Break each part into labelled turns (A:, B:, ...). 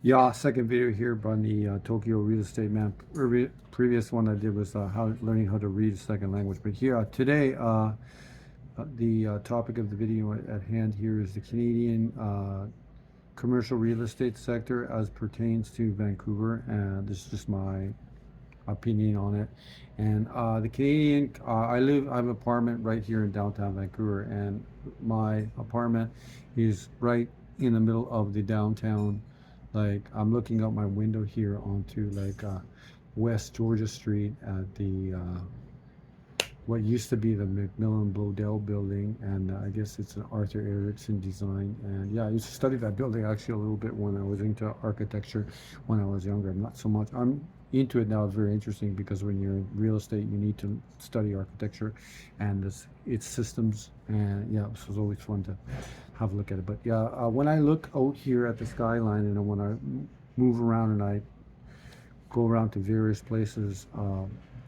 A: Yeah, second video here on the Tokyo real estate map. Previous one I did was how learning how to read a second language. But here today, the topic of the video at hand here is the Canadian commercial real estate sector as pertains to Vancouver. And this is just my opinion on it. And the Canadian, I have an apartment right here in downtown Vancouver, and my apartment is right in the middle of the downtown. Like I'm looking out my window here onto West Georgia Street at the what used to be the Macmillan Bloedel building, and I guess it's an Arthur Erickson design. And yeah, I used to study that building actually a little bit when I was into architecture when I was younger. Not so much. I'm into it now. It's very interesting because when you're in real estate, you need to study architecture and its systems. And yeah, this was always fun to have a look at it. But yeah, when I look out here at the skyline and when I move around and I go around to various places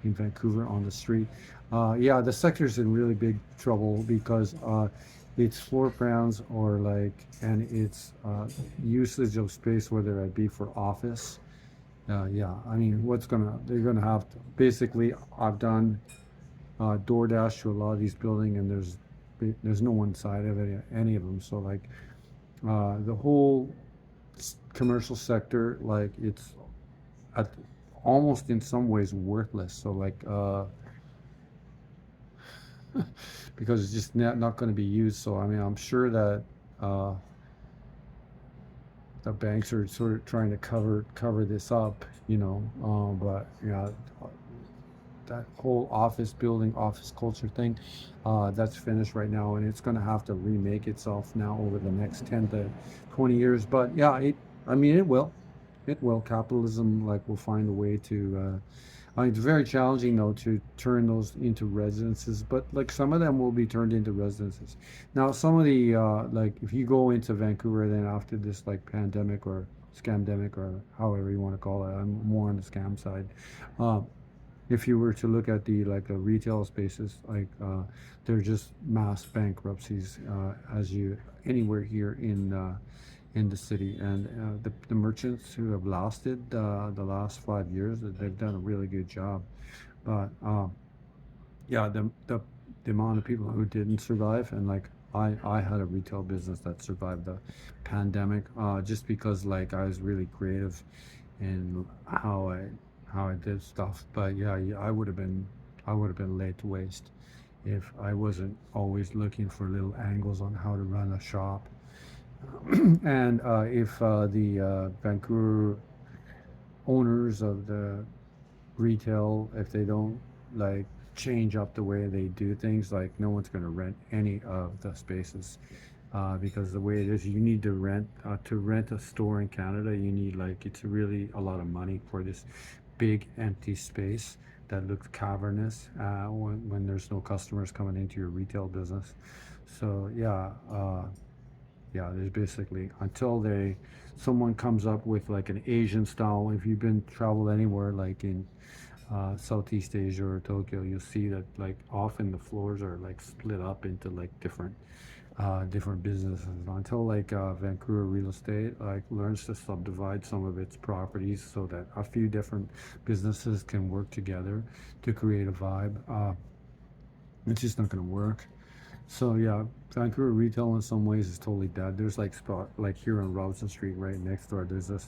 A: in Vancouver on the street. Yeah, the sector's in really big trouble because its floor plans or and its usage of space, whether it be for office. Yeah, I mean, they're gonna have to, basically, I've done DoorDash to a lot of these buildings and there's no one side of any of them. So the whole commercial sector, like it's at almost in some ways worthless. So because it's just not going to be used. So I mean, I'm sure that uh, the banks are sort of trying to cover this up, but yeah, that whole office building, office culture thing, that's finished right now, and it's going to have to remake itself now over the next 10 to 20 years. But yeah, I mean, it will. Capitalism will find a way to. I mean, it's very challenging though to turn those into residences, but like some of them will be turned into residences. Now, some of the if you go into Vancouver, then after this pandemic or scamdemic or however you want to call it, I'm more on the scam side. Uh, if you were to look at the retail spaces, they're just mass bankruptcies as you anywhere here in the city, and the merchants who have lasted the last 5 years, they've done a really good job. But yeah, the amount of people who didn't survive, and I had a retail business that survived the pandemic just because I was really creative in how I did stuff. But yeah, I would have been laid to waste if I wasn't always looking for little angles on how to run a shop. And if the Vancouver owners of the retail, if they don't like change up the way they do things, no one's going to rent any of the spaces because the way it is, you need to rent a store in Canada. You need it's really a lot of money for this big empty space that looks cavernous when there's no customers coming into your retail business. So yeah, there's basically until someone comes up with an Asian style. If you've been traveled anywhere in Southeast Asia or Tokyo, you'll see that often the floors are split up into different businesses. Until Vancouver real estate learns to subdivide some of its properties so that a few different businesses can work together to create a vibe. It's just not going to work. So yeah, Vancouver retail in some ways is totally dead. There's spot here on Robinson Street right next door. There's this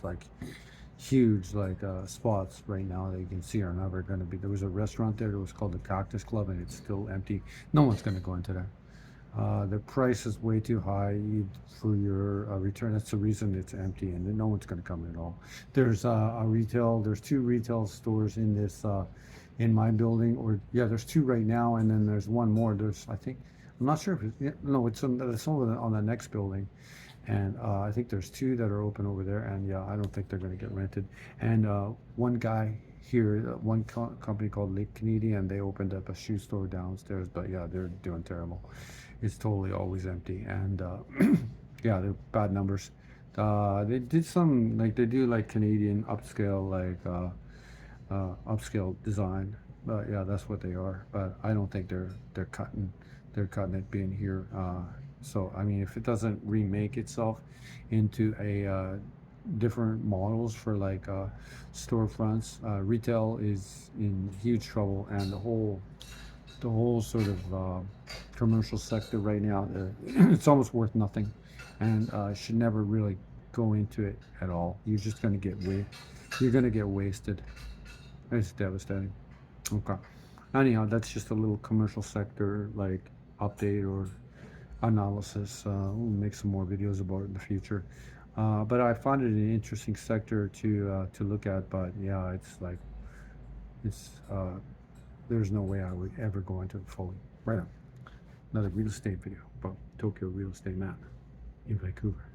A: huge spots right now that you can see are never going to be. There was a restaurant there that was called the Cactus Club, and it's still empty. No one's going to go into there. The price is way too high for your return. That's the reason it's empty, and no one's going to come at all. There's two retail stores in this in my building, or yeah, there's two right now, and then there's one more. I think, I'm not sure if no, it's on the next building, and I think there's two that are open over there, and yeah, I don't think they're going to get rented. And one guy here, company called Lake Canadian, they opened up a shoe store downstairs, but yeah, they're doing terrible. It's totally always empty, and yeah, they're bad numbers. They did some they do Canadian upscale design, but yeah, that's what they are. But I don't think they're cutting it being here. So I mean, if it doesn't remake itself into a different models for like storefronts. Retail is in huge trouble, and the whole sort of commercial sector right now, it's almost worth nothing, and should never really go into it at all. You're gonna get wasted. It's devastating. Okay. Anyhow, that's just a little commercial sector like update or analysis. We'll make some more videos about it in the future. But I find it an interesting sector to look at. But yeah, it's like it's there's no way I would ever go into it fully. Right on. Another real estate video about Tokyo real estate map in Vancouver.